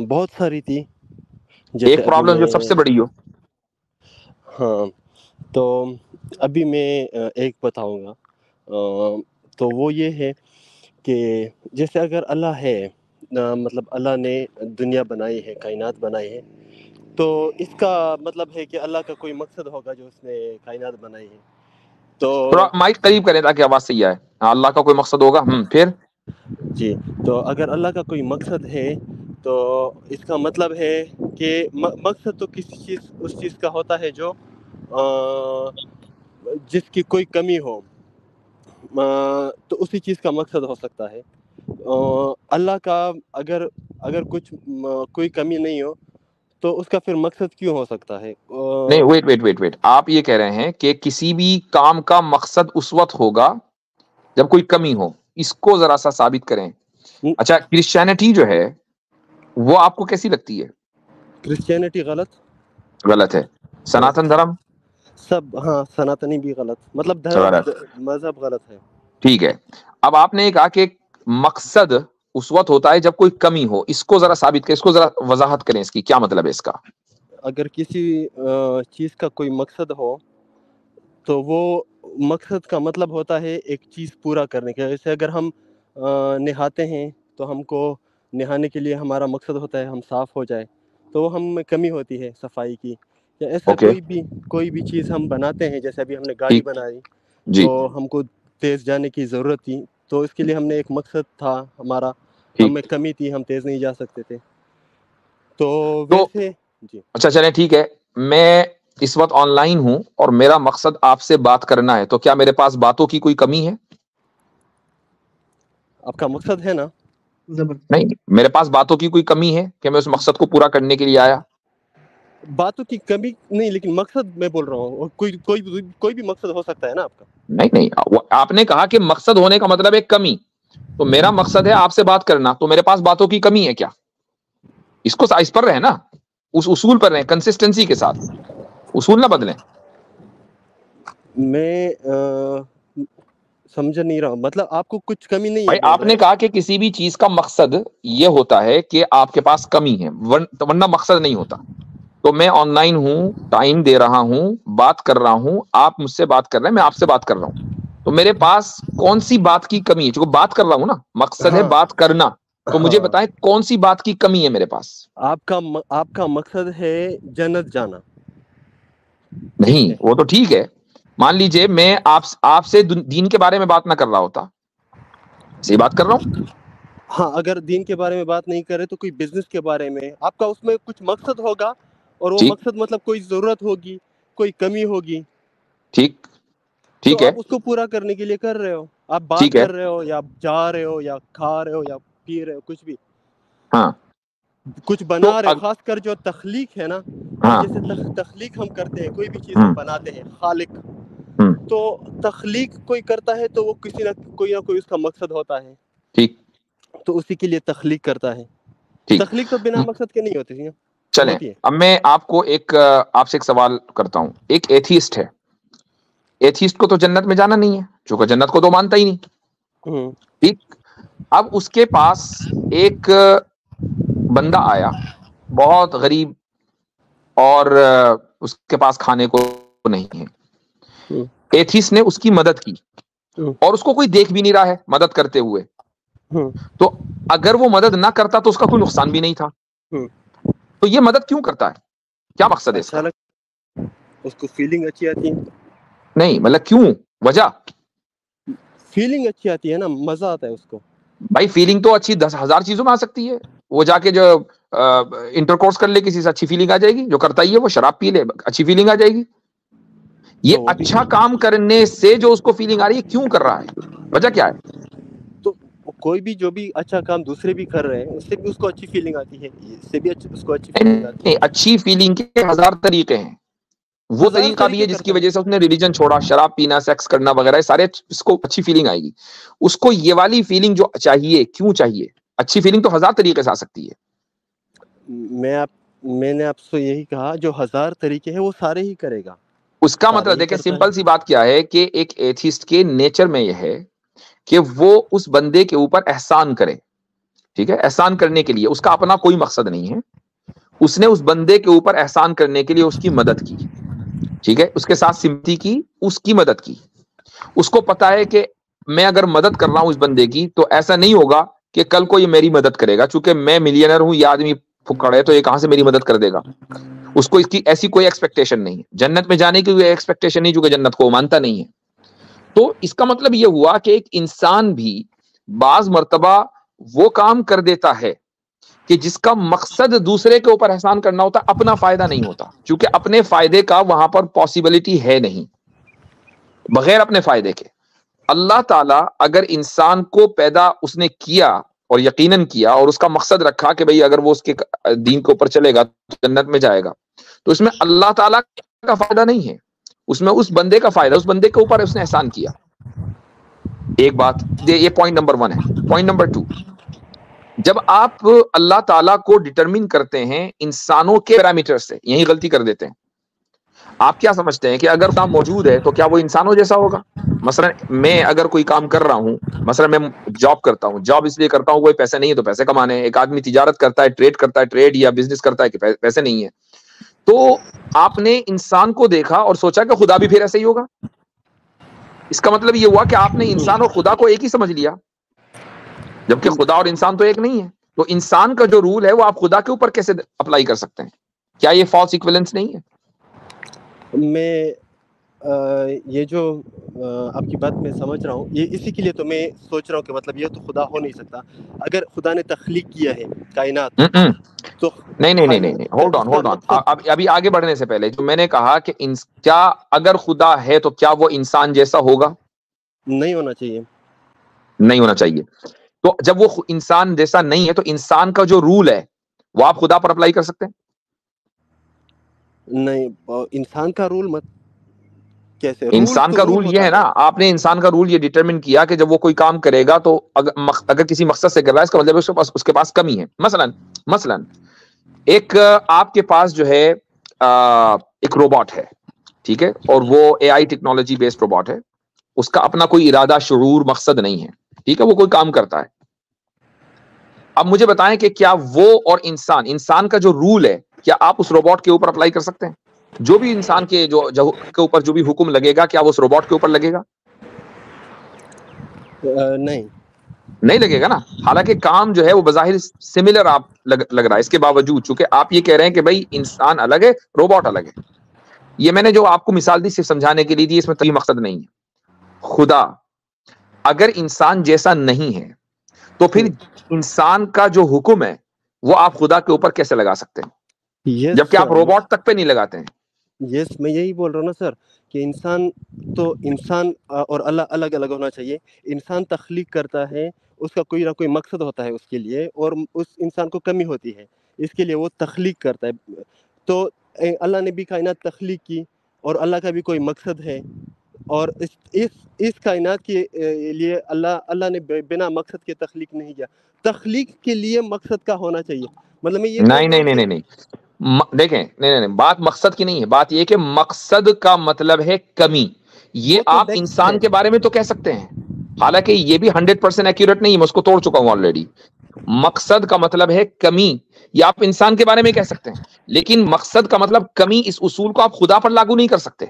بہت ساری تھی، ایک جیسے ابھی پرابلم جو میں، سب سے بڑی ہو. ہاں تو ابھی میں ایک بتاؤں گا. تو وہ یہ ہے کہ جیسے اگر اللہ ہے، مطلب اللہ نے دنیا بنائی ہے، کائنات بنائی ہے، تو اس کا مطلب ہے کہ اللہ کا کوئی مقصد ہوگا جو اس نے کائنات بنائی ہے. تو تھوڑا مائک قریب کریں تاکہ آواز صحیح آئے. ہاں، اللہ کا کوئی مقصد ہوگا. پھر جی، تو اگر اللہ کا کوئی مقصد ہے تو اس کا مطلب ہے کہ مقصد تو کسی چیز، اس چیز کا ہوتا ہے جو جس کی کوئی کمی ہو، تو اسی چیز کا مقصد ہو سکتا ہے. اللہ کا اگر کوئی کمی نہیں ہو تو اس کا پھر مقصد کیوں ہو سکتا ہے؟ نہیں، ویٹ، آپ یہ کہہ رہے ہیں کہ کسی بھی کام کا مقصد اس وقت ہوگا جب کوئی کمی ہو. اس کو ذرا سا ثابت کریں. اچھا، کرسچینٹی جو ہے وہ آپ کو کیسی لگتی ہے؟ کرسچینٹی غلط ہے. سناتن دھرم سب، ہاں سناتنی بھی غلط، مطلب غلط. مذہب غلط ہے. ٹھیک ہے. اب آپ نے کہا کہ مقصد اس وقت ہوتا ہے جب کوئی کمی ہو. اس کو ذرا ثابت کریں، اس کو ذرا وضاحت کریں، اس کی کیا مطلب ہے اس کا؟ اگر کسی چیز کا کوئی مقصد ہو تو وہ مقصد کا مطلب ہوتا ہے ایک چیز پورا کرنے کا. جیسے اگر ہم نہاتے ہیں تو ہم کو نہانے کے لیے ہمارا مقصد ہوتا ہے ہم صاف ہو جائے، تو وہ ہم میں کمی ہوتی ہے صفائی کی. یا ایسا اوکے، کوئی بھی چیز ہم بناتے ہیں، جیسے ابھی ہم نے گاڑی ٹھیک بنائی جی، تو ہم کو تیز جانے کی ضرورت تھی، تو اس کے لیے ہم نے ایک مقصد تھا ہمارا، ہم میں ٹھیک. کمی تھی، ہم تیز نہیں جا سکتے تھے. تو تو ویسے جی، اچھا چلیں، ٹھیک ہے. میں اس وقت آن لائن ہوں اور میرا مقصد آپ سے بات کرنا ہے، تو کیا میرے پاس باتوں کی کوئی کمی ہے؟ آپ کا مقصد ہے نا. نہیں، میرے پاس باتوں کی کوئی کمی ہے کہ میں اس مقصد کو پورا کرنے کے لیے آیا؟ باتوں کی کمی نہیں، لیکن مقصد میں بول رہا ہوں، کوئی بھی مقصد ہو سکتا ہے نا آپ کا. نہیں، آپ نے کہا کہ مقصد ہونے کا مطلب ہے کمی. تو میرا مقصد ہے آپ سے بات کرنا، تو میرے پاس باتوں کی کمی ہے کیا؟ اس پر رہے نا، اس اصول پر رہیں، کنسسٹنسی کے ساتھ. اصول نہ بدلیں. میں سمجھ نہیں رہا ہوں، مطلب آپ کو کچھ کمی نہیں ہے بھائی، بول آپ رہے نے ہیں. کہا کہ کسی بھی چیز کا مقصد یہ ہوتا ہے کہ آپ کے پاس کمی ہے، ورنہ مقصد نہیں ہوتا. تو میں آن لائن ہوں، ٹائم دے رہا ہوں، بات کر رہا ہوں، آپ مجھ سے بات کر رہے ہیں، میں آپ سے بات کر رہا ہوں. تو میرے پاس کون سی بات کی کمی ہے؟ چونکہ بات کر رہا ہوں نا، مقصد ہے ہاں بات کرنا. تو مجھے ہاں، بتائیں کون سی بات کی کمی ہے میرے پاس؟ آپ کا مقصد ہے جنت جانا. ٹھیک نہیں، ہے، وہ تو ٹھیک ہے. مان لیجئے میں آپ سے دین کے بارے میں بات نہ کر رہا ہوتا، صحیح بات کر رہا ہوں. ہاں اگر دین کے بارے میں بات نہیں کرے تو کوئی بزنس کے بارے میں آپ کا اس میں کچھ مقصد ہوگا، اور وہ ٹھیک مقصد مطلب کوئی ضرورت ہوگی، کوئی کمی ہوگی، ٹھیک تو ٹھیک ہے آپ اس کو پورا کرنے کے لیے کر رہے ہو. آپ بات ٹھیک ہے. کر رہے ہو یا جا رہے ہو یا کھا رہے ہو یا پی رہے ہو، کچھ بھی ہاں کچھ تو بنا رہے ہو. خاص کر جو تخلیق ہے نا، ہم ہاں جیسے تخلیق ہم کرتے ہیں، کوئی بھی چیز ہم ہوں بناتے ہیں، خالق. ہوں تو تخلیق کوئی کرتا ہے تو وہ کسی نہ کوئی اس کا مقصد ہوتا ہے، ٹھیک تو اسی کے لیے تخلیق کرتا ہے. ٹھیک. تخلیق تو بنا مقصد کے نہیں ہوتی ہے. چلیں، ہوتی ہے. اب میں آپ سے ایک سوال کرتا ہوں. ایک ایتھیسٹ ہے، ایتھیسٹ کو تو جنت میں جانا نہیں ہے، چونکہ جنت کو تو مانتا ہی نہیں. ہوں ٹھیک. اب اس کے پاس ایک بندہ آیا، بہت غریب، اور اس کے پاس کھانے کو نہیں ہے. ہوں ایتھیسٹ نے اس کی مدد کی، ہوں اور اس کو کوئی دیکھ بھی نہیں رہا ہے مدد کرتے ہوئے. ہوں تو اگر وہ مدد نہ کرتا تو اس کا کوئی نقصان بھی نہیں تھا. ہوں تو یہ مدد کیوں کرتا ہے؟ کیا مقصد ہے اس کا؟ اچھا اس کو فیلنگ اچھی آتی ہے. نہیں، مطلب کیوں، وجہ؟ فیلنگ اچھی آتی ہے نا، مزہ آتا ہے اس کو. بھائی فیلنگ تو اچھی 10,000 چیزوں میں آ سکتی ہے. وہ جا کے جو انٹر کورس کر لے کسی سے، اچھی فیلنگ آ جائے گی. جو کرتا ہی ہے وہ شراب پی لے، اچھی فیلنگ آ جائے گی. یہ تو وہ بھی اچھا کام کرنے سے جو اس کو فیلنگ آ رہی ہے، کیوں کر رہا ہے؟ وجہ کیا ہے؟ تو کوئی بھی جو بھی اچھا کام دوسرے بھی کر رہے ہیں، اس سے بھی اس کو اچھی فیلنگ آتی ہے، اس سے بھی اس کو اچھی فیلنگ آتی نہیں، ہے. اچھی فیلنگ کے 1000 طریقے ہیں. وہ ہزار طریقہ بھی طریقے ہے جس کی کرتا ہے. وجہ سے اس نے ریلیجن چھوڑا، شراب پینا، سیکس کرنا وغیرہ، سارے اس کو اچھی فیلنگ آئے گی. اس کو یہ والی فیلنگ جو چاہیے، کیوں چاہیے؟ اچھی فیلنگ تو 1000 طریقے سے آ سکتی ہے. میں نے آپ سے یہی کہا، جو 1000 طریقے ہیں وہ سارے ہی کرے گا. اس کا سارے مطلب ہی دیکھیں، کرتا سمپل ہے. سی بات کیا ہے کہ ایک ایتھیسٹ کے نیچر میں یہ ہے کہ وہ اس بندے کے اوپر احسان کرے. ٹھیک ہے, احسان کرنے کے لیے, اس کا اپنا کوئی مقصد نہیں ہے, اس نے اس بندے کے اوپر احسان کرنے کے لیے اس کی مدد کی, ٹھیک ہے, اس کے ساتھ سمپتی کی, اس کی مدد کی. اس کو پتا ہے کہ میں اگر مدد کر رہا ہوں اس بندے کی تو ایسا نہیں ہوگا کہ کل کو یہ میری مدد کرے گا, چونکہ میں ملینئر ہوں, یہ آدمی پھکڑ ہے تو یہ کہاں سے میری مدد کر دے گا. اس کو اس کی ایسی کوئی ایکسپیکٹیشن نہیں ہے, جنت میں جانے کی کوئی ایکسپیکٹیشن نہیں, چونکہ جنت کو وہ مانتا نہیں ہے. تو اس کا مطلب یہ ہوا کہ ایک انسان بھی بعض مرتبہ وہ کام کر دیتا ہے کہ جس کا مقصد دوسرے کے اوپر احسان کرنا ہوتا, اپنا فائدہ نہیں ہوتا, چونکہ اپنے فائدے کا وہاں پر پاسبلٹی ہے نہیں, بغیر اپنے فائدے کے. اللہ تعالیٰ اگر انسان کو پیدا اس نے کیا اور یقیناً کیا اور اس کا مقصد رکھا کہ بھئی اگر وہ اس کے دین کے اوپر چلے گا تو جنت میں جائے گا, تو اس میں اللہ تعالیٰ کا فائدہ نہیں ہے, اس میں اس بندے کا فائدہ, اس بندے کے اوپر اس نے احسان کیا. ایک بات یہ پوائنٹ نمبر 1 ہے. پوائنٹ نمبر 2, جب آپ اللہ تعالیٰ کو ڈٹرمن کرتے ہیں انسانوں کے پیرامیٹر سے, یہی غلطی کر دیتے ہیں. آپ کیا سمجھتے ہیں کہ اگر کام موجود ہے تو کیا وہ انسانوں جیسا ہوگا؟ مثلا میں اگر کوئی کام کر رہا ہوں, مثلا میں جاب کرتا ہوں, جاب اس لیے کرتا ہوں کوئی پیسے نہیں ہے تو پیسے کمانے ہیں. ایک آدمی تجارت کرتا ہے, ٹریڈ کرتا ہے, ٹریڈ یا بزنس کرتا ہے کہ پیسے نہیں ہے. تو آپ نے انسان کو دیکھا اور سوچا کہ خدا بھی پھر ایسے ہی ہوگا. اس کا مطلب یہ ہوا کہ آپ نے انسان اور خدا کو ایک ہی سمجھ لیا, جبکہ خدا اور انسان تو ایک نہیں ہے. تو انسان کا جو رول ہے وہ آپ خدا کے اوپر کیسے اپلائی کر سکتے ہیں؟ کیا یہ فالس ایکویلنس نہیں ہے؟ میں یہ جو آپ کی بات میں سمجھ رہا ہوں, یہ اسی کے لیے تو میں سوچ رہا ہوں کہ مطلب یہ تو خدا ہو نہیں سکتا. اگر خدا نے تخلیق کیا ہے کائنات تو نہیں, ہولڈ آن. ابھی آگے بڑھنے سے پہلے جو میں نے کہا کہ کیا اگر خدا ہے تو کیا وہ انسان جیسا ہوگا؟ نہیں ہونا چاہیے. نہیں ہونا چاہیے. تو جب وہ انسان جیسا نہیں ہے تو انسان کا جو رول ہے وہ آپ خدا پر اپلائی کر سکتے ہیں؟ نہیں, انسان کا رول مت کیسے؟ انسان کا رول یہ ہے نا, آپ نے انسان کا رول یہ ڈیٹرمن کیا کہ جب وہ کوئی کام کرے گا تو اگر کسی مقصد سے کر رہا ہے اس کا مطلب اس کے پاس کمی ہے. مثلا ایک آپ کے پاس جو ہے ایک روبوٹ ہے, ٹھیک ہے, اور وہ اے آئی ٹیکنالوجی بیسڈ روبوٹ ہے, اس کا اپنا کوئی ارادہ, شعور, مقصد نہیں ہے, ٹھیک ہے, وہ کوئی کام کرتا ہے. اب مجھے بتائیں کہ کیا وہ اور انسان کا جو رول ہے کیا آپ اس روبوٹ کے اوپر اپلائی کر سکتے ہیں؟ جو بھی انسان کے کے اوپر جو بھی حکم لگے گا کیا وہ اس روبوٹ کے اوپر لگے گا؟ نہیں لگے گا نا. حالانکہ کام جو ہے وہ بظاہر سملر آپ لگ رہا ہے, اس کے باوجود چونکہ آپ یہ کہہ رہے ہیں کہ بھائی انسان الگ ہے, روبوٹ الگ ہے. یہ میں نے جو آپ کو مثال دی صرف سمجھانے کے لیے دی, اس میں کوئی مقصد نہیں ہے. خدا اگر انسان جیسا نہیں ہے تو پھر انسان کا جو حکم ہے وہ آپ خدا کے اوپر کیسے لگا سکتے ہیں, جبکہ آپ روبوٹ تک پہ نہیں لگاتے ہیں؟ میں یہی بول رہا ہوں نا سر کہ انسان اور اللہ الگ الگ ہونا چاہیے. انسان تخلیق کرتا ہے, اس کا کوئی نہ کوئی مقصد ہوتا ہے اس کے لیے, اور اس انسان کو کمی ہوتی ہے, اس کے لیے وہ تخلیق کرتا ہے. تو اللہ نے بھی کائنات تخلیق کی اور اللہ کا بھی کوئی مقصد ہے, اور اس کائنات کے لیے اللہ نے بنا مقصد کے تخلیق نہیں کیا. تخلیق کے لیے مقصد کا ہونا چاہیے. مطلب میں یہ نہیں دیکھیں, نہیں, بات مقصد کی نہیں ہے, بات یہ کہ مقصد کا مطلب ہے کمی. یہ آپ انسان کے بارے میں تو کہہ سکتے ہیں, حالانکہ یہ بھی 100% ایکوریٹ نہیں ہے, میں اس کو توڑ چکا ہوں آلریڈی. مقصد کا مطلب ہے کمی, یہ آپ انسان کے بارے میں کہہ سکتے ہیں, لیکن مقصد کا مطلب کمی, اس اصول کو آپ خدا پر لاگو نہیں کر سکتے.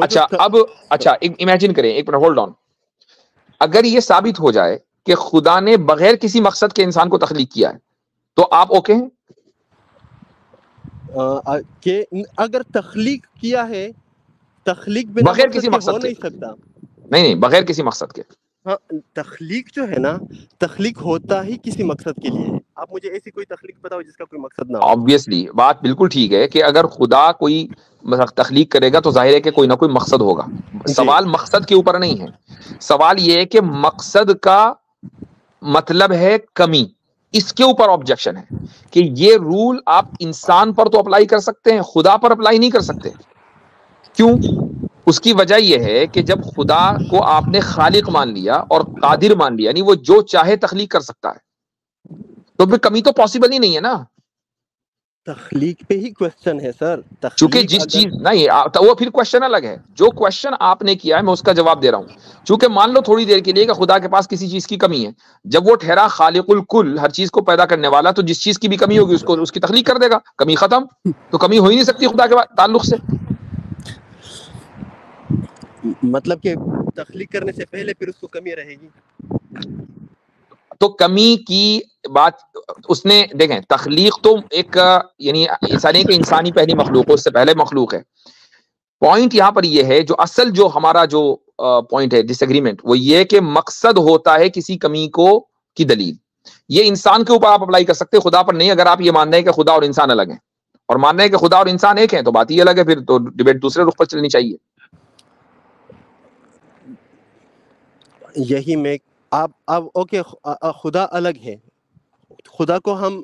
اچھا امیجن کریں, ایک منٹ ہولڈ آن. اگر یہ ثابت ہو جائے کہ خدا نے بغیر کسی مقصد کے انسان کو تخلیق کیا ہے تو آپ اوکے ہیں؟ کہ اگر تخلیق کیا ہے, تخلیق بغیر کسی مقصد ہو نہیں سکتا. نہیں, بغیر کسی مقصد کے. ہاں, تخلیق جو ہے نا, تخلیق ہوتا ہی کسی مقصد کے لیے ہے. آپ مجھے ایسی کوئی تخلیق بتاؤ جس کا کوئی مقصد نہ ہو. آبویسلی بات بالکل ٹھیک ہے کہ اگر خدا کوئی تخلیق کرے گا تو ظاہر ہے کہ کوئی نہ کوئی مقصد ہوگا. سوال مقصد کے اوپر نہیں ہے, سوال یہ ہے کہ مقصد کا مطلب ہے کمی. اس کے اوپر آبجیکشن ہے کہ یہ رول آپ انسان پر تو اپلائی کر سکتے ہیں, خدا پر اپلائی نہیں کر سکتے. کیوں؟ اس کی وجہ یہ ہے کہ جب خدا کو آپ نے خالق مان لیا اور قادر مان لیا, یعنی وہ جو چاہے تخلیق کر سکتا ہے, تو پھر کمی تو پاسبل ہی نہیں ہے نا. تخلیق پہ ہی کوشچن ہے سر. چونکہ تخلیق جس اگر چیز نہیں تو وہ پھر کوشچن الگ ہے. جو کوشچن آپ نے کیا ہے میں اس کا جواب دے رہا ہوں. چونکہ مان لو تھوڑی دیر کے لیے کہ خدا کے پاس کسی چیز کی کمی ہے, جب وہ ٹھہرا خالق الکل, ہر چیز کو پیدا کرنے والا, تو جس چیز کی بھی کمی ہوگی اس کی تخلیق کر دے گا. کمی ختم, تو کمی ہو ہی نہیں سکتی خدا کے تعلق سے. مطلب کہ تخلیق کرنے سے پہلے پھر اس کو کمی رہے گی. تو کمی کی بات اس نے دیکھیں, تخلیق تو ایک یعنی ایسا نہیں کہ انسانی پہلی مخلوق ہو, اس سے پہلے مخلوق ہے. پوائنٹ یہاں پر یہ ہے, جو اصل جو ہمارا جو پوائنٹ ہے ڈس ایگریمنٹ, وہ یہ کہ مقصد ہوتا ہے کسی کمی کو کی دلیل. یہ انسان کے اوپر آپ اپلائی کر سکتے, خدا پر نہیں. اگر آپ یہ مان رہے ہیں کہ خدا اور انسان الگ ہیں, اور مان رہے ہیں کہ خدا اور انسان ایک ہیں, تو بات ہی الگ ہے, پھر تو ڈبیٹ دوسرے رخ پر چلنی چاہیے. یہی میں اب اوکے, خدا الگ ہے. خدا کو ہم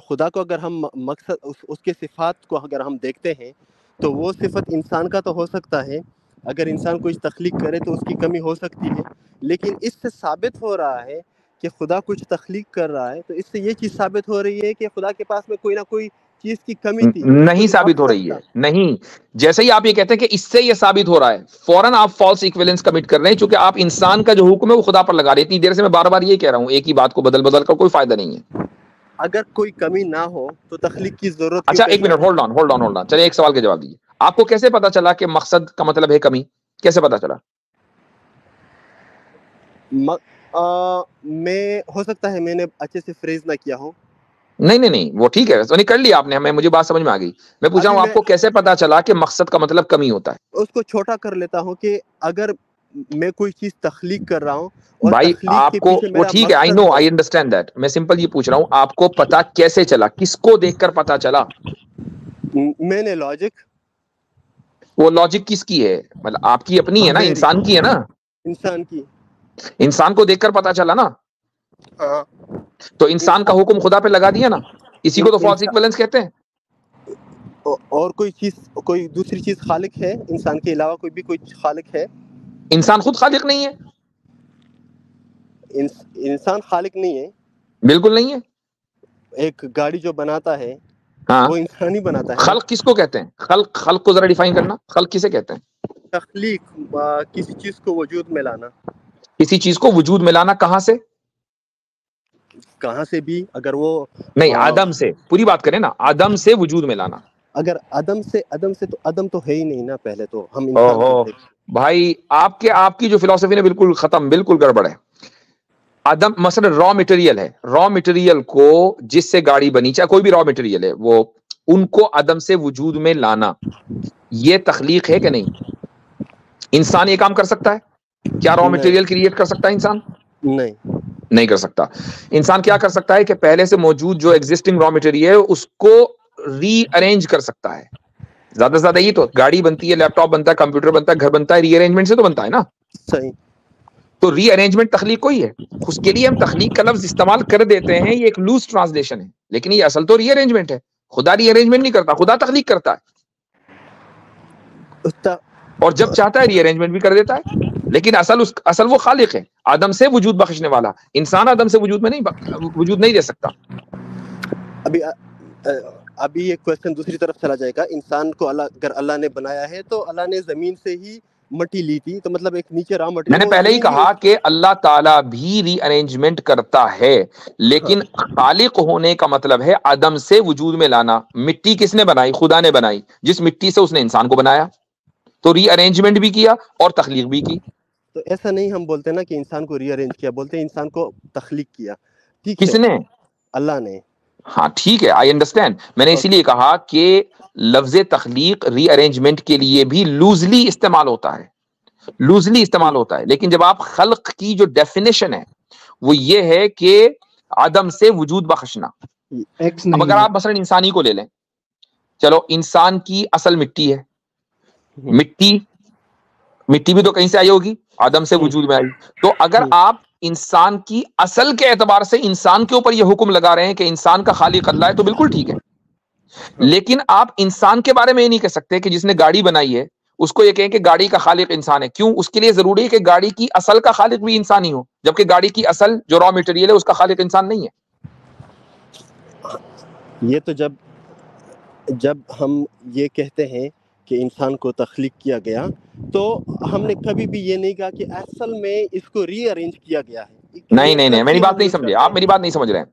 خدا کو اگر ہم مقصد اس کے صفات کو اگر ہم دیکھتے ہیں, تو وہ صفت انسان کا تو ہو سکتا ہے. اگر انسان کچھ تخلیق کرے تو اس کی کمی ہو سکتی ہے, لیکن اس سے ثابت ہو رہا ہے کہ خدا کچھ تخلیق کر رہا ہے, تو اس سے یہ چیز ثابت ہو رہی ہے کہ خدا کے پاس میں کوئی نہ کوئی چیز کی کمی تھی, نہیں کوئی ثابت ہو مقصد رہی تھا. ہے. نہیں, جیسے ہی آپ یہ کہتے ہیں کہ اس سے یہ ثابت ہو رہا ہے, فوراً آپ فالس ایکویلنس کمٹ کر رہے ہیں, چونکہ آپ انسان کا جو حکم ہے وہ خدا پر لگا رہے ہیں. اتنی دیر سے میں بار بار یہ کہہ رہا ہوں, ایک ہی بات کو بدل بدل کر کوئی فائدہ نہیں ہے. اگر کوئی کمی نہ ہو تو تخلیق کی ضرورت کیوں اچھا ایک پڑی؟ Minute, hold on. چلیے ایک سوال کا جواب دیجیے. آپ کو کیسے پتا چلا کہ مقصد کا مطلب ہے کمی؟ کیسے پتا چلا؟ میں ہو سکتا ہے میں نے اچھے سے فریز نہ کیا ہو. نہیں, وہ ٹھیک ہے, تو نہیں کر لیا آپ نے, مجھے بات سمجھ میں آ گئی. میں پوچھ رہا ابھی ہوں میں آپ کو کیسے پتا چلا کہ مقصد کا مطلب کمی ہوتا ہے؟ اس کو چھوٹا کر لیتا ہوں کہ اگر میں کوئی چیز تخلیق کر رہا ہوں اور بھائی تخلیق کے آپ کو پیچھے وہ میرا ٹھیک ہے, آئی مقصد نو, ہے. I understand that. میں سمپل یہ پوچھ رہا ہوں, آپ کو پتا کیسے چلا, کس کو دیکھ کر پتا چلا؟ میں نے لاجک. وہ لاجک کس کی ہے؟ مطلب آپ کی اپنی ہے نا, میری, انسان کی ہے نا. انسان کی. انسان کو دیکھ کر پتا چلا نا, ہاں, تو انسان کا حکم خدا پہ لگا دیا نا. اسی کو تو فالس ایکویلنس کہتے ہیں. اور کوئی چیز, کوئی دوسری چیز خالق ہے انسان کے علاوہ؟ کوئی خالق ہے؟ انسان خود خالق نہیں ہے. انسان خالق نہیں ہے, بالکل نہیں ہے. ایک گاڑی جو بناتا ہے ہاں, وہ انسان ہی بناتا ہے نا. خلق کس کو کہتے ہیں؟ خلق کو ذرا ڈیفائن کرنا, خلق کسے کہتے ہیں؟ تخلیق, کسی چیز کو وجود میں لانا. کسی چیز کو وجود میں لانا کہاں سے؟ کہاں سے بھی, اگر وہ نہیں, آدم سے, پوری بات کریں نا, آدم سے وجود میں لانا. اگر عدم سے تو عدم تو ہے ہی نہیں نا. پہلے تو ہم او انسان ہو تو تھے. بھائی, آپ کی جو فلسفی نے بالکل ختم, بالکل گڑبڑ ہے. آدم مثلا را مٹیریل ہے, را مٹیریل کو جس سے گاڑی بنی, چاہے کوئی بھی را مٹیریل ہے, وہ ان کو عدم سے وجود میں لانا, یہ تخلیق ہے کہ نہیں؟ انسان یہ کام کر سکتا ہے کیا؟ را مٹیریل کریٹ کر سکتا ہے انسان؟ نہیں کر سکتا. انسان کیا کر سکتا ہے کہ پہلے سے موجود جو ایگزسٹنگ را مٹیریل ہے اس کو ری ارینج کر سکتا ہے. زیادہ سے زیادہ یہ تو گاڑی بنتی ہے, لیپ ٹاپ بنتا ہے, کمپیوٹر بنتا ہے, گھر بنتا ہے, ری ارینجمنٹ سے تو بنتا ہے نا. صحیح. تو ری ارینجمنٹ تخلیق کوئی ہے. اس کے لیے ہم تخلیق کا لفظ استعمال کر دیتے ہیں, یہ ایک لوز ٹرانسلیشن ہے, لیکن یہ اصل تو ری ارینجمنٹ ہے. خدا ری ارینجمنٹ نہیں کرتا, خدا تخلیق کرتا ہے, اور جب چاہتا ہے ری ارینجمنٹ بھی کر دیتا ہے. لیکن اصل وہ خالق ہے, آدم سے وجود بخشنے والا. انسان آدم سے وجود نہیں دے سکتا. ابھی یہ کوشچن دوسری طرف چلا جائے گا. انسان کو اگر اللہ نے بنایا ہے تو اللہ نے زمین سے ہی مٹی لی تھی, تو مطلب ایک نیچے را مٹی, میں نے وہ پہلے ہی زمین کہا کہ اللہ تعالیٰ بھی ری ارینجمنٹ کرتا ہے, لیکن خالق ہونے کا مطلب ہے عدم سے وجود میں لانا. مٹی کس نے بنائی؟ خدا نے بنائی. جس مٹی سے اس نے انسان کو بنایا, تو ری ارینجمنٹ بھی کیا اور تخلیق بھی کی. تو ایسا نہیں ہم بولتے نا کہ انسان کو ری ارینج کیا, بولتے ہیں انسان کو تخلیق کیا. ٹھیک کس ہے, نے؟ اللہ نے. ہاں ٹھیک ہے, آئی انڈرسٹینڈ. میں نے اسی لیے کہا کہ لفظ تخلیق ری ارینجمنٹ کے لیے بھی لوزلی استعمال ہوتا ہے, لوزلی استعمال ہوتا ہے. لیکن جب آپ خلق کی جو ڈیفینیشن ہے وہ یہ ہے کہ عدم سے وجود بخشنا. اب اگر آپ مثلا انسانی کو لے لیں, چلو انسان کی اصل مٹی ہے, مٹی بھی تو کہیں سے آئی ہوگی, آدم سے وجود میں آئی. تو اگر آپ انسان کی اصل کے اعتبار سے انسان کے اوپر یہ حکم لگا رہے ہیں کہ انسان کا خالق اللہ ہے, تو بالکل ٹھیک ہے. لیکن آپ انسان کے بارے میں یہ نہیں کہہ سکتے کہ جس نے گاڑی بنائی ہے اس کو یہ کہیں کہ گاڑی کا خالق انسان ہے. کیوں؟ اس کے لیے ضروری ہے کہ گاڑی کی اصل کا خالق بھی انسان ہی ہو, جبکہ گاڑی کی اصل جو را مٹیریل ہے اس کا خالق انسان نہیں ہے. یہ تو جب جب ہم یہ کہتے ہیں کہ انسان کو تخلیق کیا گیا تو ہم نے کبھی بھی یہ نہیں کہا کہ اصل میں اس کو ری ارینج کیا گیا ہے. نہیں یہ نہیں نہیں، لفظ میری ہی بات ہم نہیں یوز سمجھے کرتے آپ، ہیں. میری بات نہیں سمجھ رہے ہیں.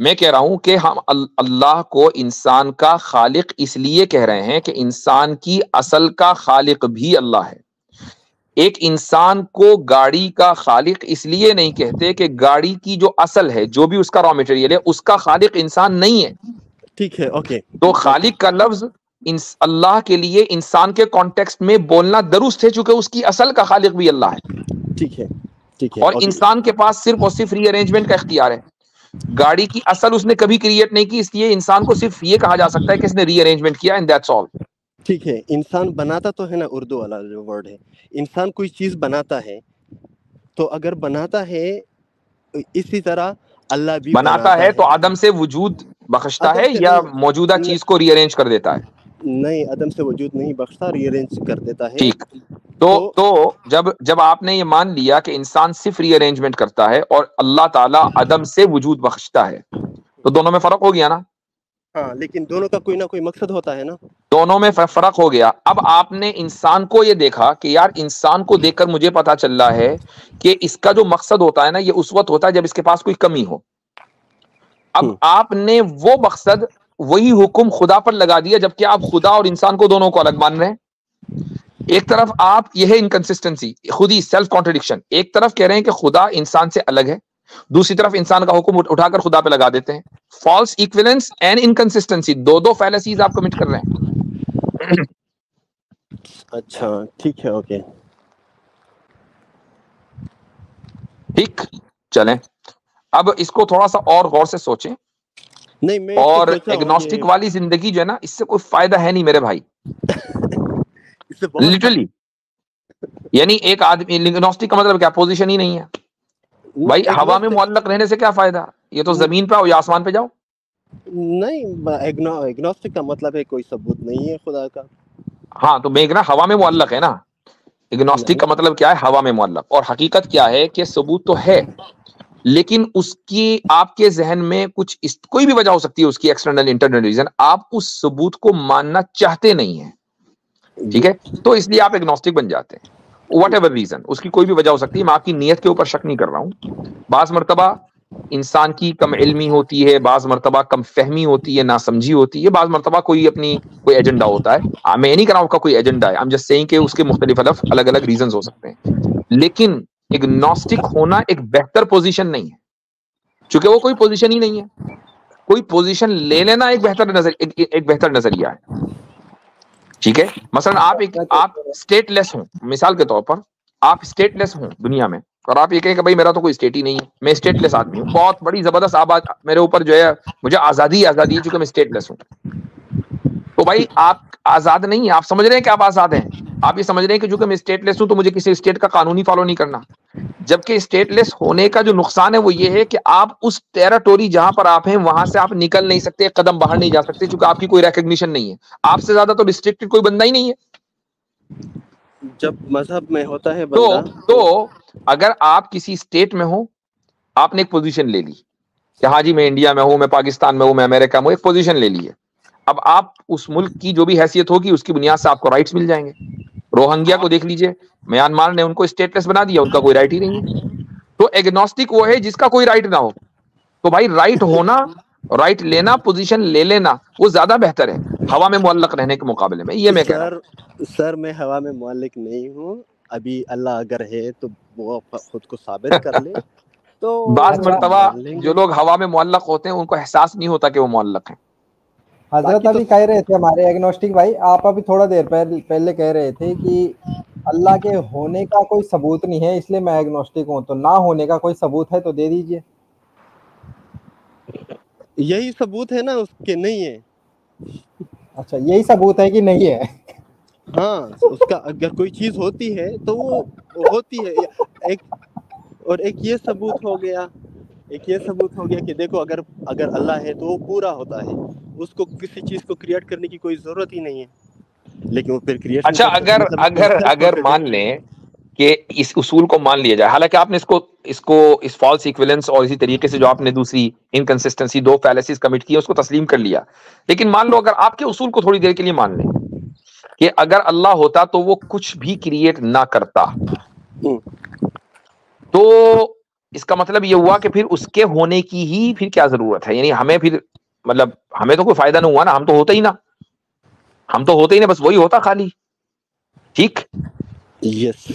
میں کہہ رہا ہوں کہ ہم اللہ کو انسان کا خالق اس لیے کہہ رہے ہیں کہ انسان کی اصل کا خالق بھی اللہ ہے. ایک انسان کو گاڑی کا خالق اس لیے نہیں کہتے کہ گاڑی کی جو اصل ہے، جو بھی اس کا را مٹیریل ہے، اس کا خالق انسان نہیں ہے. ٹھیک ہے، اوکے تو اوکے. خالق کا لفظ اللہ کے لیے انسان کے کانٹیکسٹ میں بولنا درست ہے، چونکہ اس کی اصل کا خالق بھی اللہ ہے. ٹھیک ہے ٹھیک ہے اور اوکے. انسان کے پاس صرف اور صرف ری ارینجمنٹ کا اختیار ہے. گاڑی کی اصل اس نے کبھی کریٹ نہیں کی، اس لیے انسان کو صرف یہ کہا جا سکتا ہے کہ اس نے ری ارینجمنٹ کیا، اینڈ دیٹس آل. ٹھیک ہے، انسان بناتا تو ہے نا، اردو والا جو ورڈ ہے، انسان کوئی چیز بناتا ہے تو اگر بناتا ہے اسی طرح اللہ بھی بناتا بناتا ہے تو ہے. عدم سے وجود بخشتا عدم ہے سے یا موجودہ چیز کو ری ارینج کر دیتا ہے؟ نہیں، عدم سے وجود نہیں بخشتا، ری ارینج کر دیتا ہے. ٹھیک. تو جب آپ نے یہ مان لیا کہ انسان صرف ری ارینجمنٹ کرتا ہے اور اللہ تعالیٰ عدم سے وجود بخشتا ہے، تو دونوں میں فرق ہو گیا نا؟ ہاں، لیکن دونوں کا کوئی نہ کوئی مقصد ہوتا ہے نا. دونوں میں فرق ہو گیا. اب آپ نے انسان کو یہ دیکھا کہ یار انسان کو دیکھ کر مجھے پتا چل رہا ہے کہ اس کا جو مقصد ہوتا ہے نا، یہ اس وقت ہوتا ہے جب اس کے پاس کوئی کمی ہو. اب آپ نے وہ مقصد، وہی حکم خدا پر لگا دیا، جبکہ آپ خدا اور انسان کو دونوں کو الگ مان رہے ہیں. ایک طرف آپ، یہ ہے انکنسسٹنسی، خود ہی سیلف کانٹرڈکشن. ایک طرف کہہ رہے ہیں کہ خدا انسان سے الگ ہے، دوسری طرف انسان کا حکم اٹھا کر خدا پہ لگا دیتے ہیں. فالس ایکویلنس اینڈ انکنسسٹنسی، دو فیلسیز آپ کمٹ کر رہے ہیں. اچھا ٹھیک ہے اوکے. ٹھیک، چلیں اب اس کو تھوڑا سا اور غور سے سوچیں. نہیں، میں اس کو اور سوچا ہوں کہ ایگنوسٹک والی زندگی جو ہے نا، اس سے کوئی فائدہ ہے نہیں میرے بھائی، اس سے بہت لٹرلی. یعنی ایک آدمی ایگنوسٹک کا مطلب کیا؟ پوزیشن ہی نہیں ہے بھائی. ہوا میں معلق رہنے سے کیا فائدہ؟ یہ تو زمین پہ آؤ یا آسمان پہ جاؤ. نہیں، ایگنوسٹک کا مطلب ہے کوئی ثبوت نہیں ہے خدا کا. ہاں تو میں ہوا میں معلق ہے نا. ایگنوسٹک کا مطلب کیا ہے؟ ہوا میں معلق. اور حقیقت کیا ہے کہ ثبوت تو ہے، لیکن اس کی آپ کے ذہن میں کچھ کوئی بھی وجہ ہو سکتی ہے، اس کی ایکسٹرنل انٹرنل ریزن، آپ اس ثبوت کو ماننا چاہتے نہیں ہیں. ٹھیک ہے، تو اس لیے آپ ایگنوسٹک بن جاتے ہیں. واٹ ایور ریزن، اس کی کوئی بھی وجہ ہو سکتی ہے. میں آپ کی نیت کے اوپر شک نہیں کر رہا ہوں. بعض مرتبہ انسان کی کم علمی ہوتی ہے، بعض مرتبہ کم فہمی ہوتی ہے، ناسمجھی ہوتی ہے، بعض مرتبہ کوئی ایجنڈا ہوتا ہے. میں نہیں کہہ رہا ہوں کا کوئی ایجنڈا ہے، I'm just saying کہ اس کے مختلف الگ الگ ریزنز ہو سکتے ہیں. لیکن ایگنوسٹک ہونا ایک بہتر پوزیشن نہیں ہے، چونکہ وہ کوئی پوزیشن ہی نہیں ہے. کوئی پوزیشن لے لینا ایک بہتر نظریہ ہے. ٹھیک ہے، مثلا آپ اسٹیٹ لیس ہوں، مثال کے طور پر آپ اسٹیٹ لیس ہوں دنیا میں، اور آپ یہ کہیں کہ بھائی میرا تو کوئی اسٹیٹ ہی نہیں ہے، میں اسٹیٹ لیس آدمی ہوں، بہت بڑی زبردست آباد میرے اوپر جو ہے، مجھے آزادی ہے چونکہ میں اسٹیٹ لیس ہوں. تو بھائی آپ آزاد نہیں ہیں. آپ سمجھ رہے ہیں کہ آپ آزاد ہیں، آپ یہ سمجھ رہے ہیں کہ چونکہ میں اسٹیٹ لیس ہوں تو مجھے کسی اسٹیٹ کا قانون ہی فالو نہیں کرنا. جبکہ اسٹیٹ لیس ہونے کا جو نقصان ہے وہ یہ ہے کہ آپ اس ٹیراٹوری جہاں پر آپ ہیں وہاں سے آپ نکل نہیں سکتے، ایک قدم باہر نہیں جا سکتے، چونکہ آپ کی کوئی ریکگنیشن نہیں ہے. آپ سے زیادہ تو ریسٹرکٹڈ کوئی بندہ ہی نہیں ہے. جب مذہب میں ہوتا ہے بندہ تو اگر آپ کسی اسٹیٹ میں ہو، آپ نے ایک پوزیشن لے لی کہ ہاں جی میں انڈیا میں ہوں، میں پاکستان میں ہوں، میں امریکہ میں ہوں، ایک پوزیشن لے لی ہے. اب آپ اس ملک کی جو بھی حیثیت ہوگی اس کی بنیاد سے آپ کو رائٹس مل جائیں گے. روہنگیا کو دیکھ لیجئے، میانمار نے ان کو اسٹیٹ لیس بنا دیا، ان کا کوئی رائٹ ہی نہیں ہے. تو ایگنوسٹک وہ ہے جس کا کوئی رائٹ نہ ہو. تو بھائی رائٹ ہونا، رائٹ لینا، پوزیشن لے لینا، وہ زیادہ بہتر ہے ہوا میں معلق رہنے کے مقابلے میں. یہ میں کہہ رہا ہوں. سر میں ہوا میں معلق نہیں ہوں ابھی. اللہ اگر ہے تو وہ خود کو ثابت کر لے تو بعض وہ مرتبہ مان لیں جو گے. لوگ ہوا میں معلق ہوتے ہیں ان کو احساس نہیں ہوتا کہ وہ معلق ہیں. حضرت ابھی کہہ رہے تھے ہمارے ایگنوسٹک بھائی، آپ ابھی تھوڑا دیر پہلے کہہ رہے تھے کہ اللہ کے ہونے کا کوئی ثبوت نہیں ہے اس لیے میں ایگنوسٹک ہوں. تو نہ ہونے کا کوئی ثبوت ہے تو دے دیجئے. یہی ثبوت ہے نا اس کے نہیں ہے. اچھا یہی ثبوت ہے کہ نہیں ہے. ہاں، اس کا اگر کوئی چیز ہوتی ہے تو وہ ہوتی ہے. اور ایک یہ ثبوت ہو گیا کہ دیکھو اگر اللہ ہے تو وہ پورا ہوتا ہے، اس کو کسی چیز کو کریٹ کرنے کی کوئی ضرورت ہی نہیں ہے، لیکن وہ پھر کریشن اچھا کرتا ہے. اگر مان لیں کہ اس اصول کو مان لیا جائے. حالانکہ آپ نے اس فالس ایکویلنس اور اسی طریقے سے جو آپ نے دوسری انکنسسٹنسی 2 فیلیسیز کمٹ کی اس کو تسلیم کر لیا. لیکن مان لو اگر آپ کے اصول کو تھوڑی دیر کے لیے مان لیں کہ اگر اللہ ہوتا تو وہ کچھ بھی کریٹ نہ کرتا, تو اس کا مطلب یہ ہوا کہ پھر اس کے ہونے کی ہی پھر کیا ضرورت ہے. یعنی ہمیں پھر مطلب ہمیں تو کوئی فائدہ نہ ہوا نا, ہم تو ہوتے ہی نا, بس وہی ہوتا خالی. ٹھیک, یس.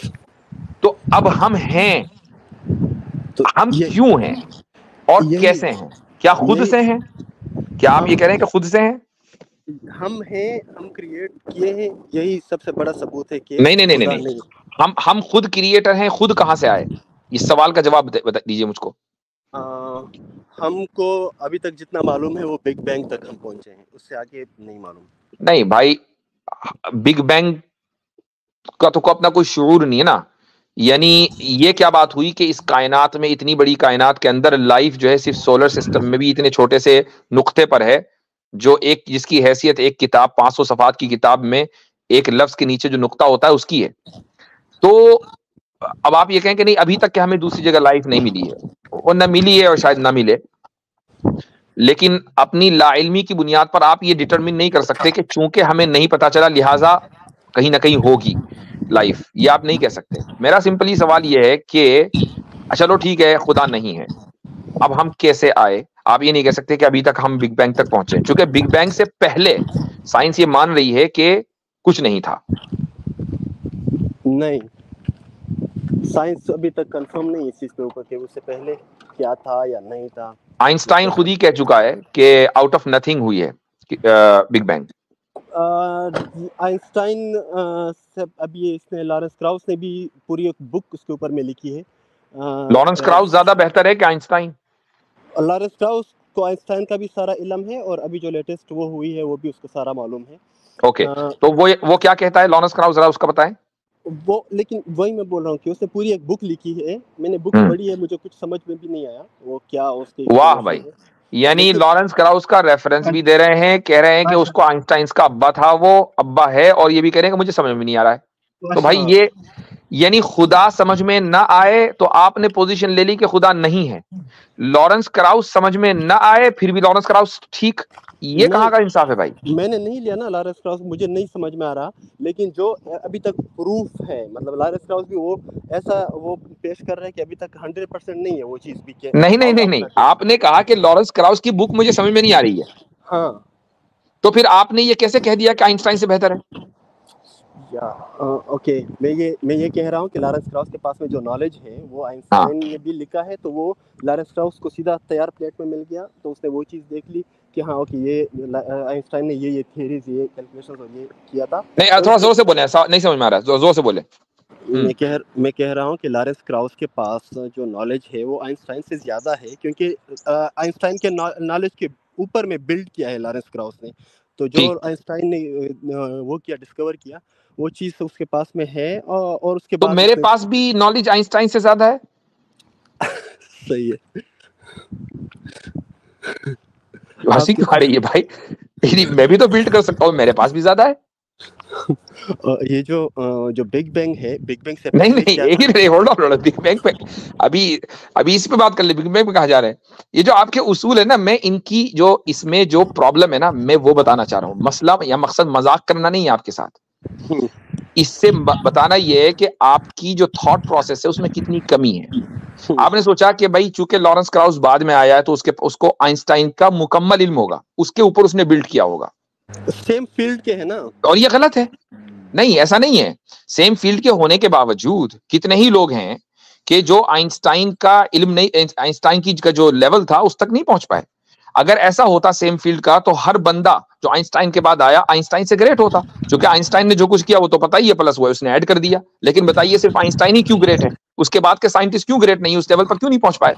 تو اب ہم ہیں, تو ہم کیوں ہیں اور کیسے ہیں؟ کیا خود سے ہیں؟ کیا آپ یہ کہہ رہے ہیں کہ خود سے ہیں؟ ہم ہیں, ہم کریٹ کیے ہیں, یہی سب سے بڑا ثبوت ہے کہ نہیں. ہم خود کریٹر ہیں. خود کہاں سے آئے؟ اس سوال کا جواب بتا دیجیے مجھ کو. ہم کو ابھی تک جتنا معلوم ہے وہ بگ بینگ تک ہم پہنچے ہیں, اس سے آگے نہیں معلوم. نہیں بھائی, بگ بینگ کا تو اپنا کوئی شعور نہیں ہے نا. یعنی یہ کیا بات ہوئی کہ اس کائنات میں, اتنی بڑی کائنات کے اندر لائف جو ہے صرف سولر سسٹم میں بھی اتنے چھوٹے سے نقطے پر ہے, جو جس کی حیثیت ایک کتاب 500 صفحات کی کتاب میں ایک لفظ کے نیچے جو نقطہ ہوتا ہے اس کی ہے. تو اب آپ یہ کہیں کہ نہیں ابھی تک کہ ہمیں دوسری جگہ لائف نہیں ملی ہے, وہ نہ ملی ہے اور شاید نہ ملے, لیکن اپنی لا علمی کی بنیاد پر آپ یہ ڈٹرمن نہیں کر سکتے کہ چونکہ ہمیں نہیں پتا چلا لہٰذا کہیں نہ کہیں ہوگی لائف. یہ آپ نہیں کہہ سکتے. میرا سمپلی سوال یہ ہے کہ چلو ٹھیک ہے خدا نہیں ہے, اب ہم کیسے آئے؟ آپ یہ نہیں کہہ سکتے کہ ابھی تک ہم بگ بینگ تک پہنچے, چونکہ بگ بینگ سے پہلے سائنس یہ مان رہی ہے کہ کچھ نہیں تھا. نہیں, سائنس ابھی تک کنفرم نہیں اس چیز کے اوپر کہ اس سے پہلے کیا تھا یا نہیں تھا. آئنسٹائن خود ہی کہہ چکا ہے کہ آؤٹ آف نتھنگ ہوئی ہے بگ بینگ. آئنسٹائن سے ابھی اس نے لارنس کراؤس نے بھی پوری ایک بک اس کے اوپر میں لکھی ہے. لارنس کراؤس زیادہ بہتر ہے کہ آئنسٹائن؟ لارنس کراؤس کو آئنسٹائن کا بھی سارا علم ہے, اور ابھی جو لیٹسٹ وہ ہوئی ہے وہ بھی اس کو سارا معلوم ہے. اوکے, تو وہ کیا کہتا ہے لارنس کراؤس, ذرا اس کا بتائیں. وہ لیکن وہی میں بول رہا ہوں کہ اس نے پوری ایک بک لکھی ہے, میں نے بک پڑھی ہے, مجھے کچھ سمجھ میں بھی نہیں آیا وہ کیا اس کے. واہ بھائی, یعنی لارنس کراؤس کا ریفرنس بھی دے رہے ہیں, کہہ رہے ہیں کہ اس کو آئنسٹائن کا ابا تھا, وہ ابا ہے, اور یہ بھی کہہ رہے ہیں کہ مجھے سمجھ میں نہیں آ رہا ہے. تو بھائی یہ یعنی خدا سمجھ میں نہ آئے تو آپ نے پوزیشن لے لی کہ خدا نہیں ہے. لارنس کراؤس سمجھ میں نہ آئے پھر بھی لارنس کراؤس ٹھیک, یہ کہاں کا انصاف ہے بھائی؟ میں نے نہیں لیا نا لارنس کراؤس, مجھے نہیں سمجھ میں آ رہا, لیکن جو ابھی تک پروف ہے, مطلب لارنس کراؤس بھی وہ ایسا وہ پیش کر رہا ہے کہ ابھی تک 100% نہیں ہے وہ چیز بھی. نہیں, آپ نے کہا کہ لارنس کراؤس کی بک مجھے سمجھ میں نہیں آ رہی ہے. ہاں, تو پھر آپ نے یہ کیسے کہہ دیا کہ آئنسٹائن سے بہتر ہے؟ اوکے, میں یہ کہہ رہا ہوں کہ لارنس کراؤس کے پاس میں جو نالج ہے وہ آئنسٹائن نے بھی لکھا ہے, تو وہ لارنس کراؤس کو سیدھا تیار پلیٹ میں مل گیا, تو اس نے وہ چیز دیکھ لی کہ ہاں اوکے یہ آئنسٹائن نے یہ تھیوریز یہ کیلکولیشنز اور یہ کیا تھا. نہیں تھوڑا زور سے بولیں, نہیں سمجھ میں آ رہا ہے, زور سے بولیں. میں کہہ رہا ہوں کہ لارنس کراؤس کے پاس جو نالج ہے وہ آئنسٹائن سے زیادہ ہے, کیونکہ آئنسٹائن کے نالج کے اوپر میں بلڈ کیا ہے لارنس کراؤس نے. تو جو آئنسٹائن نے وہ کیا ڈسکور کیا وہ چیز اس کے پاس میں ہے, اور اس کے بعد تو میرے پاس بھی نالج آئنسٹائن سے زیادہ ہے. صحیح ہے. ہنسی کیوں آ رہی ہے بھائی؟ میں بھی تو بلڈ کر سکتا ہوں, میرے پاس بھی زیادہ ہے. یہ جو بگ بینگ ہے, بگ بینگ سے نہیں ہولڈ آن, بگ بینگ پہ ابھی اس پہ بات کر لیں. بگ بینگ پہ کہاں جا رہے ہیں؟ یہ جو آپ کے اصول ہے نا, میں ان کی جو اس میں جو پرابلم ہے نا, میں وہ بتانا چاہ رہا ہوں. مسئلہ یا مقصد مذاق کرنا نہیں ہے آپ کے ساتھ, اس سے بتانا یہ ہے کہ آپ کی جو تھاٹ پروسیس ہے اس میں کتنی کمی ہے. آپ نے سوچا کہ بھائی چونکہ لارنس کراؤس بعد میں آیا ہے تو اس کو آئنسٹائن کا مکمل علم ہوگا, اس کے اوپر اس نے بلڈ کیا ہوگا. سیم فیلڈ کے ہے نا, اور یہ غلط ہے. نہیں, ایسا نہیں ہے. سیم فیلڈ کے ہونے کے باوجود کتنے ہی لوگ ہیں کہ جو آئنسٹائن کا علم نہیں, آئنسٹائن کی کا جو لیول تھا اس تک نہیں پہنچ پائے. اگر ایسا ہوتا سیم فیلڈ کا تو ہر بندہ جو آئنسٹائن کے بعد آیا آئنسٹائن سے گریٹ ہوتا, کیونکہ آئنسٹائن نے جو کچھ کیا وہ تو پتہ ہی ہے, پلس ہوا اس نے ایڈ کر دیا. لیکن بتائیے صرف آئنسٹائن ہی کیوں گریٹ ہے, اس کے بعد کے سائنٹسٹ کیوں گریٹ نہیں, اس لیول پر کیوں نہیں پہنچ پائے؟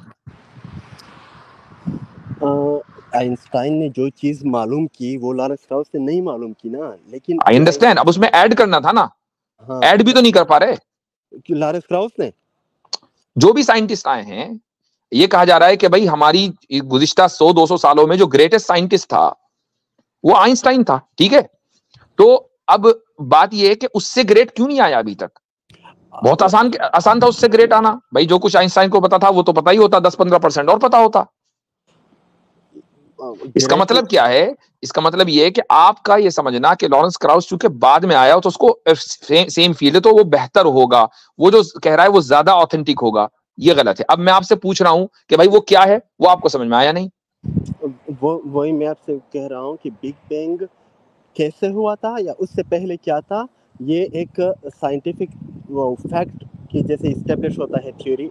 آئنسٹائن نے جو چیز معلوم کی وہ لارنس کراؤس نے نہیں معلوم کی نا. لیکن آئی انڈرسٹینڈ, اب اس میں ایڈ کرنا تھا نا, ایڈ بھی تو نہیں کر پا رہے. لارنس کراؤس نے جو بھی سائنٹسٹ آئے ہیں, یہ کہا جا رہا ہے کہ بھائی ہماری گزشتہ 100-200 سالوں میں جو گریٹسٹ سائنٹسٹ تھا وہ آئنسٹائن تھا. ٹھیک ہے, تو اب بات یہ ہے کہ اس سے گریٹ کیوں نہیں آیا ابھی تک؟ بہت آسان تھا اس سے گریٹ آنا بھائی. جو کچھ آئنسٹائن کو پتا تھا وہ تو پتا ہی ہوتا, 10-15% اور پتا ہوتا. اس کا مطلب کیا ہے؟ اس کا مطلب یہ ہے کہ آپ کا یہ سمجھنا کہ لارنس کراؤس چونکہ بعد میں آیا تو اس کو سیم فیل ہے تو وہ بہتر ہوگا, وہ جو کہہ رہا ہے وہ زیادہ آتھینٹک ہوگا, یہ غلط ہے. اب میں آپ سے پوچھ رہا ہوں کہ بھائی وہ کیا ہے, وہ آپ کو سمجھ میں آیا نہیں. وہی میں آپ سے کہہ رہا ہوں کہ بگ بینگ کیسے ہوا تھا یا اس سے پہلے کیا تھا, یہ ایک سائنٹیفک فیکٹ کہ جیسے اسٹیبلش ہوتا ہے تھیوری,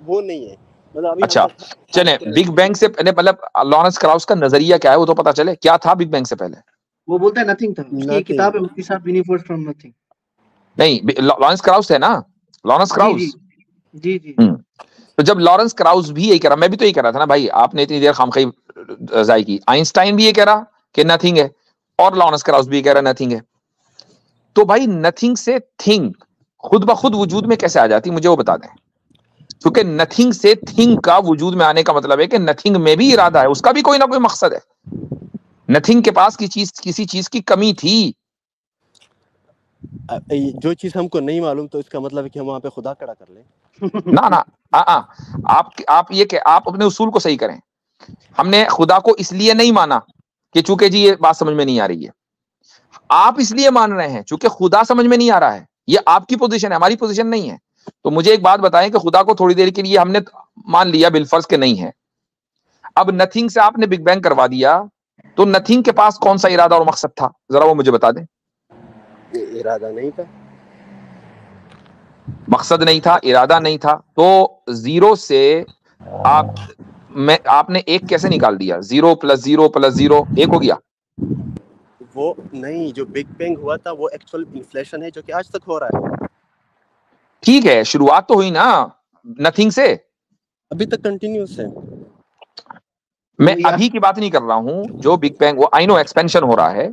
وہ نہیں ہے. اچھا چلیں, بگ بینگ سے مطلب لارنس کراؤس کا نظریہ کیا ہے وہ تو پتا چلے, کیا تھا بگ بینگ سے پہلے؟ وہ بولتا ہے نتھنگ تھا. اس کی ایک کتاب ہے مفتی صاحب, یونیورس فرام نتھنگ. نہیں, لارنس کراؤس ہے نا, لارنس کراؤس. جی جی. تو جب لارنس کراؤس بھی یہی کہہ رہا, میں بھی تو یہی کہہ رہا تھا نا بھائی, آپ نے اتنی دیر خامخواہ ضائع کی. آئنسٹائن بھی یہ کہہ رہا کہ نتھنگ ہے, اور لارنس کراؤس بھی یہ کہہ رہا نتھنگ ہے. تو بھائی نتھنگ سے تھنگ خود بخود وجود میں کیسے آ جاتی, مجھے وہ بتا دیں. کیونکہ نتھنگ سے تھنگ کا وجود میں آنے کا مطلب ہے کہ نتھنگ میں بھی ارادہ ہے, اس کا بھی کوئی نہ کوئی مقصد ہے. نتھنگ کے پاس کسی چیز کی کمی تھی. جو چیز ہم کو نہیں معلوم تو اس کا مطلب ہے کہ ہم وہاں پہ خدا کھڑا کر لیں. نہ آپ یہ کہ آپ اپنے اصول کو صحیح کریں. ہم نے خدا کو اس لیے نہیں مانا کہ چونکہ جی یہ بات سمجھ میں نہیں آ رہی ہے. آپ اس لیے مان رہے ہیں چونکہ خدا سمجھ میں نہیں آ رہا ہے. یہ آپ کی پوزیشن ہے, ہماری پوزیشن نہیں ہے. تو مجھے ایک بات بتائیں کہ خدا کو تھوڑی دیر کے لیے ہم نے مان لیا بالفرض کہ نہیں ہے. اب نتھنگ سے آپ نے بگ بینگ کروا دیا, تو نتھنگ کے پاس کون سا ارادہ اور مقصد تھا, ذرا وہ مجھے بتا دیں. ارادہ نہیں تھا, مقصد نہیں تھا, ارادہ نہیں تھا. تو زیرو سے آپ نے ایک کیسے نکال دیا؟ 0 + 0 + 0 1 ہو گیا. وہ نہیں, جو بگ بینگ ہوا تھا وہ ایکچوئل انفلیشن ہے جو کہ آج تک ہو رہا ہے. ٹھیک ہے, شروعات تو ہوئی نا نتھنگ سے, ابھی تک کنٹینیوس ہے. میں ابھی کی بات نہیں کر رہا ہوں. جو بگ بینگ, وہ آئی نو ایکسپینشن ہو رہا ہے.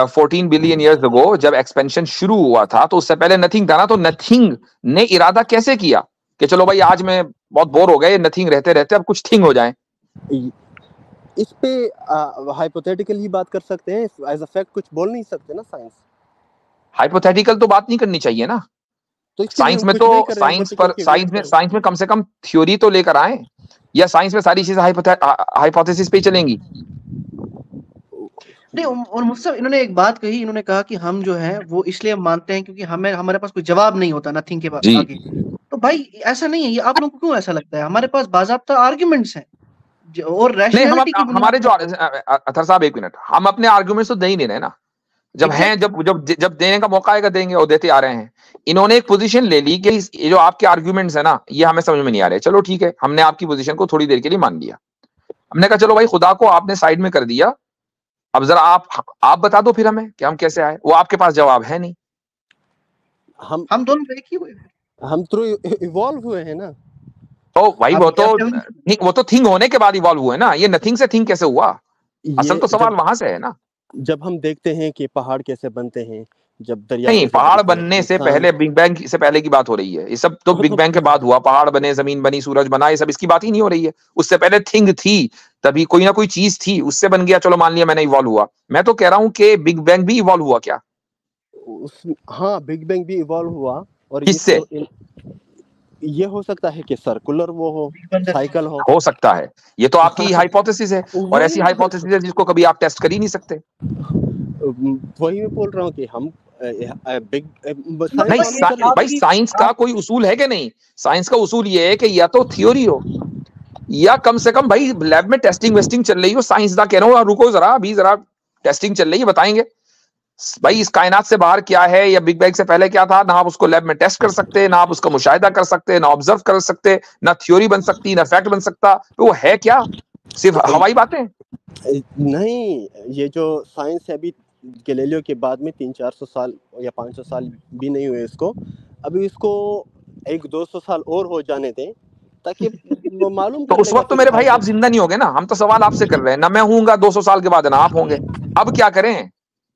14 بلین ایئرز اگو جب ایکسپینشن شروع ہوا تھا تو اس سے پہلے نتھنگ تھا نا. تو نتھنگ نے ارادہ کیسے کیا کہ چلو بھائی آج میں بہت بور ہو گئے نتھنگ رہتے رہتے, اب کچھ تھنگ ہو جائیں. اس پہ ہائپوتھیٹیکلی بات کر سکتے ہیں, ایز اے فیکٹ کچھ بول نہیں سکتے نا. ہائپوتھیٹیکل تو بات نہیں کرنی چاہیے نا. سائنس میں تو سائنس میں کم سے کم تھیوری تو لے کر آئیں, یا سائنس میں ساری چیزیں ہائپوتھیسس پہ ہی چلیں گی. نہیں, اور مفتی صاحب انہوں نے ایک بات کہی, انہوں نے کہا کہ ہم جو ہے وہ اس لیے مانتے ہیں کیونکہ ہمارے پاس کوئی جواب نہیں ہوتا نتھنگ کے جی. آگے. تو بھائی ایسا نہیں ہے, یہ آپ لوگوں کو کیوں ایسا لگتا ہے؟ ہمارے پاس باضابطہ آرگیومنٹس ہیں اور ریشنلٹی کی بنیاد ہمارے جو اطہر صاحب ایک منٹ, ہم اپنے آرگومنٹس تو دے ہی نہیں رہے نا. جب ہیں جب دینے کا موقع آئے گا دیں گے, اور دیتے آ رہے ہیں. انہوں نے ایک پوزیشن لے لی کہ یہ جو آپ کے آرگومنٹس ہیں نا یہ ہمیں سمجھ میں نہیں آ رہے. چلو ٹھیک ہے, ہم نے آپ کی پوزیشن کو تھوڑی دیر کے لیے مان لیا. ہم نے کہا چلو بھائی خدا کو آپ نے سائڈ میں کر دیا, اب ذرا آپ بتا دو پھر ہمیں کہ ہم کیسے آئے. وہ آپ کے پاس جواب ہے نہیں. ہم دونوں ایک ہی ہوئے, ہم تو ایوالو ہوئے ہیں نا. تو بھائی وہ تو تھنگ ہونے کے بعد ایوالو ہوئے نا. یہ نتھنگ سے تھنگ کیسے ہوا؟ اصل تو سوال وہاں سے ہے نا. جب ہم دیکھتے ہیں کہ پہاڑ کیسے بنتے ہیں, جب دریا نہیں, پہاڑ بننے سے پہلے بگ بینگ سے پہلے کی بات ہو رہی ہے. یہ سب تو بگ بینگ کے بعد ہوا. پہاڑ بنے, زمین بنی, سورج بنا, یہ سب اس کی بات ہی نہیں ہو رہی ہے. اس سے پہلے تھنگ تھی, تبھی کوئی نہ کوئی چیز تھی, اس سے بن گیا. چلو مان لیا میں نے ایوالو ہوا. میں تو کہہ رہا ہوں کہ بگ بینگ بھی ایوالو ہوا کیا؟ ہاں, بگ بینگ بھی ایوالو ہوا. اور کس سے؟ یہ ہو سکتا ہے کہ سرکولر وہ ہو, سائیکل ہو سکتا ہے. یہ تو آپ کی ہائپوتھیسس ہے, اور ایسی ہائپوتھیسس ہے جس کو کبھی آپ ٹیسٹ کر ہی نہیں سکتے. وہی میں بول رہا ہوں کہ ہم بھائی سائنس کا کوئی اصول ہے کہ نہیں؟ سائنس کا اصول یہ ہے کہ یا تو تھیوری ہو, یا کم سے کم بھائی لیب میں ٹیسٹنگ ویسٹنگ چل رہی ہو. سائنسداں کہہ رہا ہوں رکو ذرا, ابھی ذرا ٹیسٹنگ چل رہی ہے, بتائیں گے بھائی اس کائنات سے باہر کیا ہے, یا بگ بینگ سے پہلے کیا تھا. نہ آپ اس کو لیب میں ٹیسٹ کر سکتے, نہ آپ اس کا مشاہدہ کر سکتے, نہ آبزرو کر سکتے, نہ تھیوری بن سکتی, نہ فیکٹ بن سکتا. تو وہ ہے کیا؟ صرف ہوائی باتیں نہیں. یہ جو سائنس ہے ابھی گیلیلیو کے بعد میں 300-400 سال یا 500 سال بھی نہیں ہوئے اس کو. ابھی اس کو 100-200 سال اور ہو جانے دیں تاکہ وہ معلوم تو کر اس لے گا. وقت تو میرے بھائی آپ زندہ نہیں ہوگے نا. ہم تو سوال آپ سے کر رہے ہیں, نہ میں ہوں گا 200 سال کے بعد, نہ آپ ہوں گے. اب کیا کریں؟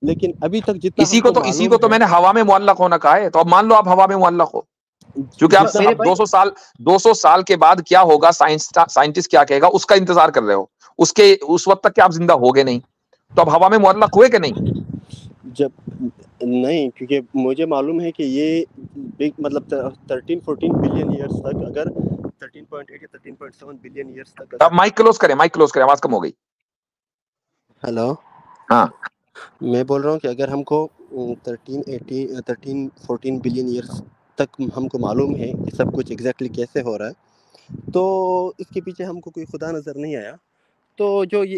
لیکن ابھی تک جتنا اسی کو تو میں نے ہوا میں معلق ہونا کہا ہے. تو اب مان لو آپ ہوا میں معلق ہو, کیونکہ آپ 200 سال کے بعد کیا ہوگا, سائنٹسٹ کیا کہے گا, اس کا انتظار کر رہے ہو. اس وقت تک کہ آپ زندہ ہوگے نہیں, تو اب ہوا میں معلق ہوئے کہ نہیں؟ جب نہیں، کیونکہ مجھے معلوم ہے کہ یہ بگ مطلب 13-14 بلین ایئرس تک، اگر 13.8 یا 13.7 بلین ایئرس تک آپ مائک کلوز کریں، آواز کم ہو گئی. ہیلو، ہاں میں بول رہا ہوں کہ اگر ہم کو 13-14 بلین ایئرس تک ہم کو معلوم ہے کہ سب کچھ ایگزیکٹلی کیسے ہو رہا ہے، تو اس کے پیچھے ہم کو کوئی خدا نظر نہیں آیا. تو جو یہ